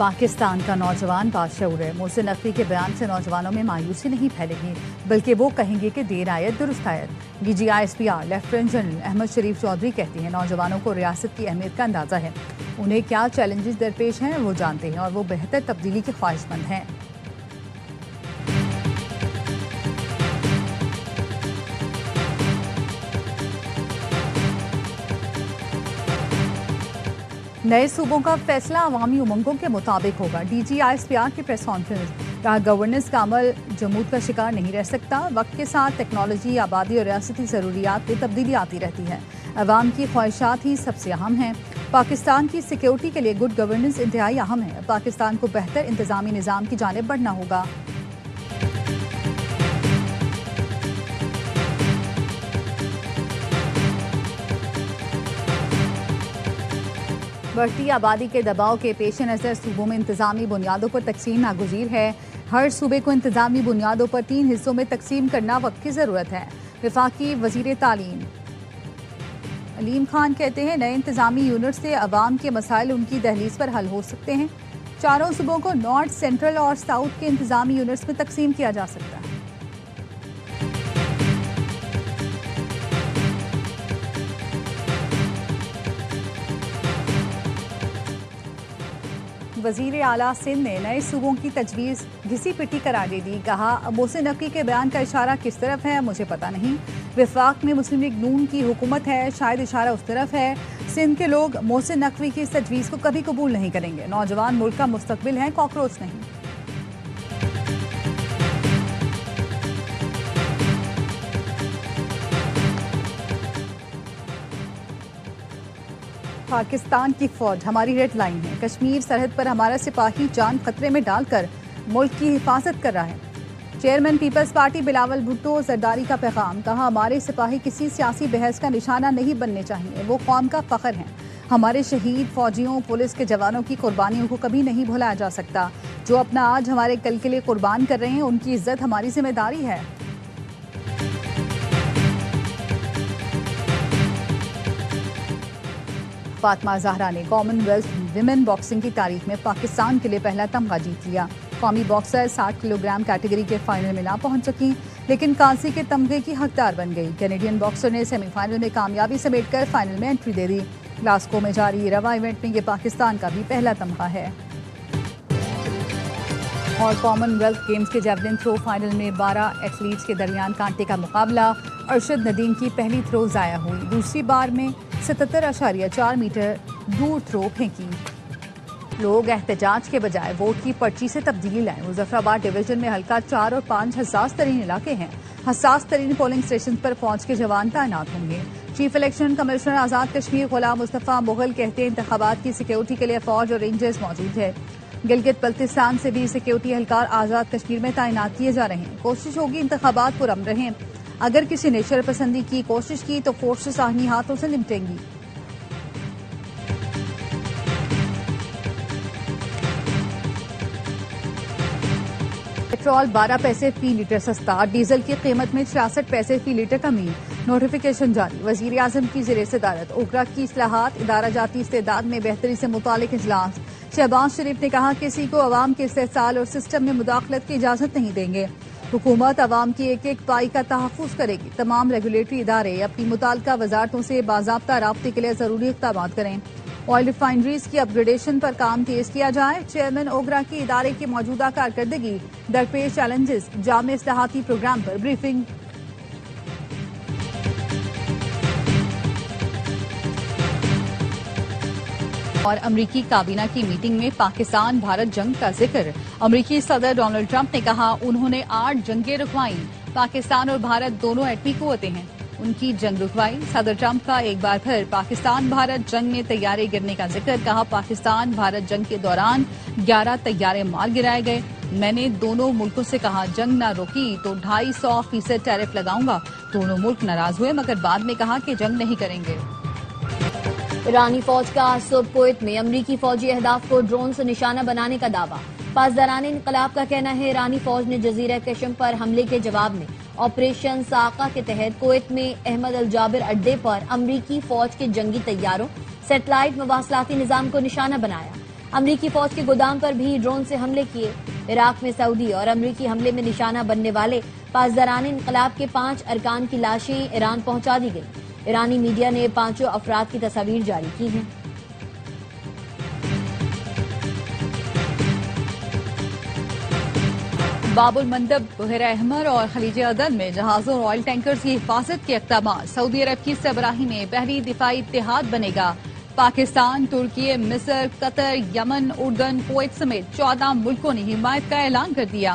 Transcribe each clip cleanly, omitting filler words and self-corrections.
पाकिस्तान का नौजवान बाशऊर है। मोहसिन नकवी के बयान से नौजवानों में मायूसी नहीं फैलेगी, बल्कि वो कहेंगे कि देर आयत दुरुस्त आयत। DGISPR लेफ्टिनेंट जनरल अहमद शरीफ चौधरी कहते हैं, नौजवानों को रियासत की अहमियत का अंदाज़ा है। उन्हें क्या चैलेंजेस दरपेश हैं वो जानते हैं और वो बेहतर तब्दीली के ख्वाहिशमंद हैं। नए सूबों का फैसला अवामी उमंगों के मुताबिक होगा। DGISPR की प्रेस कॉन्फ्रेंस, कहा गवर्नेंस का अमल जमूद का शिकार नहीं रह सकता। वक्त के साथ टेक्नोलॉजी, आबादी और रियासती ज़रूरियात में तब्दीली आती रहती है। अवाम की ख्वाहिशात ही सबसे अहम हैं। पाकिस्तान की सिक्योरिटी के लिए गुड गवर्नेंस इंतहाई अहम है। पाकिस्तान को बेहतर इंतजामी निज़ाम की जानिब बढ़ना होगा। बढ़ती आबादी के दबाव के पेश नज़र सूबों में इंतजामी बुनियादों पर तकसीम नागुज़ीर है। हर सूबे को इंतजामी बुनियादों पर 3 हिस्सों में तकसीम करना वक्त की ज़रूरत है। वफाकी वज़ीर तालीम अलीम खान कहते हैं, नए इंतजामी यूनिट से अवाम के मसाइल उनकी दहलीज पर हल हो सकते हैं। चारों सूबों को नॉर्थ, सेंट्रल और साउथ के इंतजामी यूनिट्स में तकसीम किया जा सकता है। वज़ीर आला सिंध ने नए सूबों की तजवीज़ घिसी पिटी करार दे दी। कहा, मोहसिन नकवी के बयान का इशारा किस तरफ है मुझे पता नहीं। वफाक में मुस्लिम लीग नून की हुकूमत है, शायद इशारा उस तरफ है। सिंध के लोग मोहसिन नकवी की इस तजवीज़ को कभी कबूल नहीं करेंगे। नौजवान मुल्क का मुस्तकबिल है, कॉकरोच नहीं। पाकिस्तान की फौज हमारी रेड लाइन है। कश्मीर सरहद पर हमारा सिपाही जान खतरे में डालकर मुल्क की हिफाजत कर रहा है। चेयरमैन पीपल्स पार्टी बिलावल भुट्टो जरदारी का पैगाम, कहा हमारे सिपाही किसी सियासी बहस का निशाना नहीं बनने चाहिए, वो कौम का फख्र हैं। हमारे शहीद फौजियों, पुलिस के जवानों की कुर्बानियों को कभी नहीं भुलाया जा सकता। जो अपना आज हमारे कल के लिए कुर्बान कर रहे हैं, उनकी इज्जत हमारी जिम्मेदारी है। फातिमा ज़हरा ने कॉमनवेल्थ विमेन बॉक्सिंग की तारीख में पाकिस्तान के लिए पहला तमगा जीत लिया। कौमी बॉक्सर 60 किलोग्राम कैटेगरी के फाइनल में ना पहुंच सकी, लेकिन कांसी के तमगे की हकदार बन गई। कैनेडियन बॉक्सर ने सेमीफाइनल में कामयाबी समेटकर फाइनल में एंट्री दे दी। ग्लासगो में जारी रवा इवेंट में ये पाकिस्तान का भी पहला तमगा है। और कॉमनवेल्थ गेम्स के जेवलिन थ्रो फाइनल में 12 एथलीट्स के दरमियान कांटे का मुकाबला। अरशद नदीम की पहली थ्रो ज़ाया हुई। दूसरी बार में 77.4 मीटर दूर थ्रो फेंकी। लोग एहतजाज के बजाय वोट की पर्ची से तब्दीली लाएं। मुजफ्फराबाद डिवीजन में हल्का 4 और 5 हसास तरीन इलाके हैं। हसास तरीन पोलिंग स्टेशन पर फौज के जवान तैनात होंगे। Chief election commissioner Azad Kashmir गुलाम मुस्तफ़ा मुगल कहते हैं, इंतखाबात की सिक्योरिटी के लिए फौज और रेंजर्स मौजूद है। गिलगित बल्तिस्तान से भी सिक्योरिटी एहलकार आज़ाद कश्मीर में तैनात किए जा रहे हैं। कोशिश होगी इंतखाबात पुरअमन रहें। अगर किसी ने शरपसंदी की कोशिश की तो फोर्सेस आहिनी हाथों से निपटेंगी। पेट्रोल 12 पैसे फी लीटर सस्ता, डीजल की कीमत में 66 पैसे फी लीटर कमी। नोटिफिकेशन जारी। वजीर आजम की ज़ेर सदारत ओकरा की इस्लाहात, इदारा जाती इस्तेदाद में बेहतरी से मुतालिक इजलास। शहबाज शरीफ ने कहा, किसी को अवाम के इस्तेहसाल और सिस्टम में मुदाखलत की इजाजत नहीं देंगे। हुकूमत अवाम की एक एक पाई का तहफ़्फ़ुज़ करेगी। तमाम रेगुलेटरी इदारे अपनी मुताल्लिका वजारतों से बाज़ाब्ता राब्ते के लिए ज़रूरी इक़दामात करें। ऑयल रिफाइनरीज की अपग्रेडेशन पर काम तेज किया जाए। चेयरमैन ओगरा की इदारे की मौजूदा कारकर्दगी, दरपेश चैलेंजेस, जामे इस्लाहाती प्रोग्राम पर ब्रीफिंग। और अमरीकी काबीना की मीटिंग में पाकिस्तान भारत जंग का जिक्र। अमरीकी सदर डोनाल्ड ट्रंप ने कहा, उन्होंने 8 जंगें रुकवाई। पाकिस्तान और भारत दोनों एटमी कुव्वतें हैं, उनकी जंग रुकवाई। सदर ट्रंप का एक बार फिर पाकिस्तान भारत जंग में तैयारे गिरने का जिक्र। कहा, पाकिस्तान भारत जंग के दौरान 11 तैयारे मार गिराए गए। मैंने दोनों मुल्कों से कहा, जंग न रोकी तो 250% टैरिफ लगाऊंगा। दोनों मुल्क नाराज हुए, मगर बाद में कहा कि जंग नहीं करेंगे। ईरानी फौज का सुब कुवैत में अमरीकी फौजी अहदाफ को ड्रोन से निशाना बनाने का दावा। पासदारान इनकलाब का कहना है, ईरानी फौज ने जजीरा कशम पर हमले के जवाब में ऑपरेशन साका के तहत कुवैत में अहमद अल जाबिर अड्डे पर अमरीकी फौज के जंगी तैयारों, सैटेलाइट मवासलाती निजाम को निशाना बनाया। امریکی فوج کے گودام پر بھی ڈرون سے حملے کیے۔ عراق میں سعودی اور امریکی حملے میں نشانہ بننے والے پاسداران انقلاب کے 5 ارکان کی لاشیں ایران پہنچا دی گئی۔ ایرانی میڈیا نے 5 افراد کی تصاویر جاری کی ہیں۔ باب المندب، بحیرہ احمر اور خلیج عدن میں جہازوں اور آئل ٹینکرز کی حفاظت کے اقدامات۔ سعودی عرب کی سربراہی میں بحری دفاعی اتحاد بنے گا۔ پاکستان، ترکی، مصر، قطر، یمن، اردن، کویت سمیت 14 ملکوں نے حمایت کا اعلان کر دیا۔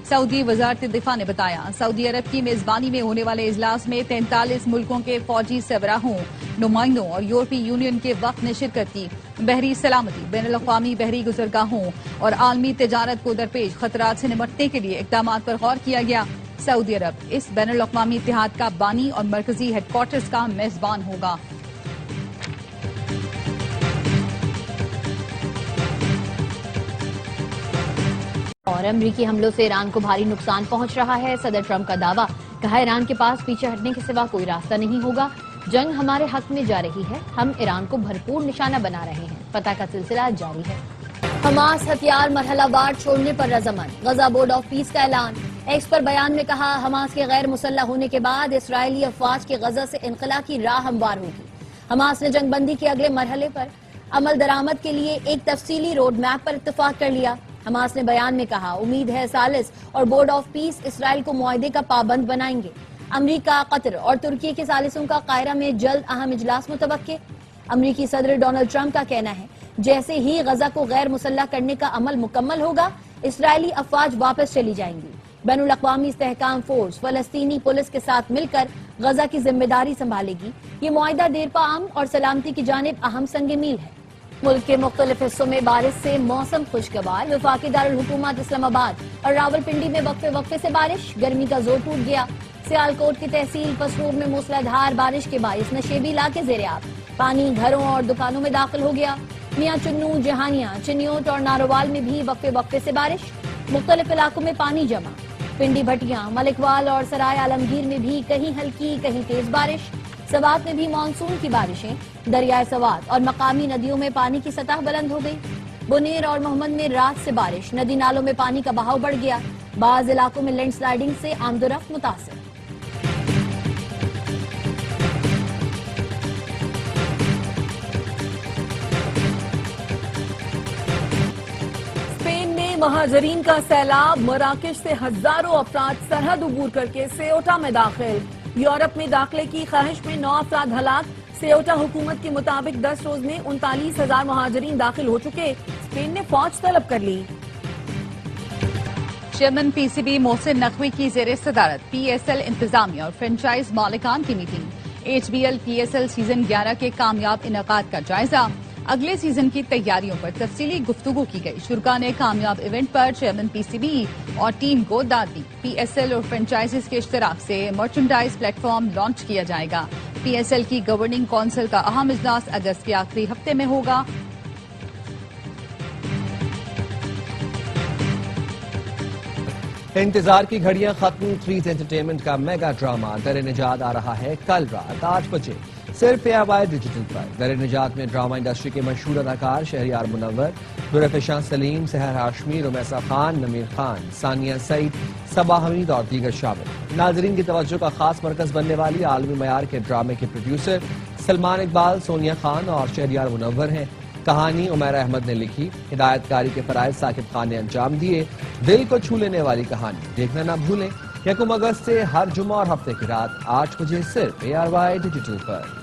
سعودی وزارت دفاع نے بتایا سعودی عرب کی میزبانی میں ہونے والے اجلاس میں 43 ملکوں کے فوجی سربراہوں، نمائندوں اور یورپی یونین کے وفد نے شرکت کی۔ بحری سلامتی، بین الاقوامی بحری گزرگاہوں اور عالمی تجارت کو درپیش خطرات سے نمٹنے کے لیے اقدامات پر غور کیا گیا۔ سعودی عرب اس بین الاقوامی اتحاد کا بانی اور مرکزی ہیڈ کوارٹرز کا میزبان ہوگا۔ اور امریکی حملوں سے ایران کو بھاری نقصان پہنچ رہا ہے۔ صدر ٹرمپ کا دعویٰ، کہا ایران کے پاس پیچھے ہٹنے کے سوا کوئی راستہ نہیں ہوگا۔ جنگ ہمارے حق میں جا رہی ہے، ہم ایران کو بھرپور نشانہ بنا رہے ہیں۔ فتح کا سلسلہ جاری ہے۔ حماس ہتھیار مرحلہ وار چھوڑنے پر رضامند، غزہ بورڈ آف پیس کا اعلان۔ ایکس پر بیان میں کہا حماس کے غیر مسلح ہونے کے بعد اسرائیلی افواج کے غزہ سے انخلا کی راہ ہموار ہوگی۔ حماس نے جنگ بندی کے اگلے مرحلے پر عمل درآمد کے لیے ایک تفصیلی روڈ میپ پر اتفاق کر لیا۔ حماس نے بیان میں کہا امید ہے ثالث اور بورڈ آف پیس اسرائیل کو معاہدے کا پابند بنائیں گے۔ امریکہ، قطر اور ترکی کے ثالثوں کا قاہرہ میں جلد اہم اجلاس متوقع۔ امریکی صدر ڈونلڈ ٹرمپ کا کہنا ہے جیسے ہی غزہ کو غیر مسلح کرنے کا عمل مکمل ہوگا، اسرائیلی افواج واپس چلی جائیں گی۔ بین الاقوامی استحکام فورس فلسطینی پولیس کے ساتھ مل کر غزہ کی ذمہ داری سنبھالے گی۔ یہ معاہدہ دیرپا امن اور سلامتی کی جانب اہم سنگ میل ہے۔ ملک کے مختلف حصوں میں بارش سے موسم خوشگوار۔ وفاقی دارالحکومت اسلام آباد اور راولپنڈی میں وقفے سے بارش، گرمی کا زور ٹوٹ گیا۔ سیالکوٹ کی تحصیل پسرور میں موسلادھار بارش کے باعث نشیبی علاقے زیر آب، پانی گھروں اور دکانوں میں داخل ہو گیا۔ میاں چنو، جہانیاں، چنیوٹ اور ناروال میں بھی وقفے سے بارش، مختلف علاقوں میں پانی جمع۔ پنڈی بھٹیاں، ملکوال اور سرائے عالمگیر میں بھی کہیں ہلکی کہیں تیز بارش۔ سوات میں بھی مانسون کی بارشیں، دریائے سوات اور مقامی ندیوں میں پانی کی سطح بلند ہو گئی۔ بنیر اور محمد میں رات سے بارش، ندی نالوں میں پانی کا بہاؤ بڑھ گیا۔ بعض علاقوں میں لینڈ سلائیڈنگ سے آمد و رفت متاثر۔ اسپین میں مہاجرین کا سیلاب، مراکش سے ہزاروں افراد سرحد عبور کر کے سیوٹا میں داخل۔ یورپ میں داخلے کی خواہش میں 9 افراد ہلاک۔ سیوٹا حکومت کے مطابق 10 روز میں 39,000 مہاجرین داخل ہو چکے۔ اسپین نے فوج طلب کر لی۔ Chairman P C B Mohsin Naqvi کی زیر صدارت پی ایس ایل انتظامیہ اور فرنچائز مالکان کی meeting. H B L P S L season 11 کے کامیاب انعقاد کا جائزہ۔ اگلے سیزن کی تیاریوں پر تفصیلی گفتگو کی گئی۔ شرکاء نے کامیاب ایونٹ پر چیئرمین پی سی بی اور ٹیم کو داد دی۔ پی ایس ایل اور فرنچائزز کے اشتراک سے مرچنڈائز پلیٹ فارم لانچ کیا جائے گا۔ پی ایس ایل کی گورننگ کونسل کا اہم اجلاس اگست کے آخری ہفتے میں ہوگا۔ انتظار کی گھڑیاں ختم۔ تھریز انٹرٹینمنٹ کا میگا ڈرامہ در نجات آ رہا ہے کل رات 8 بجے صرف AY ڈیجیٹل پر۔ در نجات میں ڈرامہ انڈسٹری کے مشہور اداکار شہریار منور، نورافشاں سلیم، سحر ہاشمی، رمیسا خان، نمیر خان، ثانیہ سعید، صبا حمید اور دیگر شامل۔ ناظرین کی توجہ کا خاص مرکز بننے والی عالمی معیار کے ڈرامے کے پروڈیوسر سلمان اقبال، سونیا خان اور شہریار منور ہیں۔ کہانی عمیرہ احمد نے لکھی، ہدایت کاری کے فرائض ثاقب خان نے انجام دیے۔ دل کو چھو لینے والی کہانی دیکھنا نہ بھولیں۔ 1 اگست سے ہر جمعہ اور ہفتے کی رات 8 بجے صرف ARY ڈیجیٹل پر۔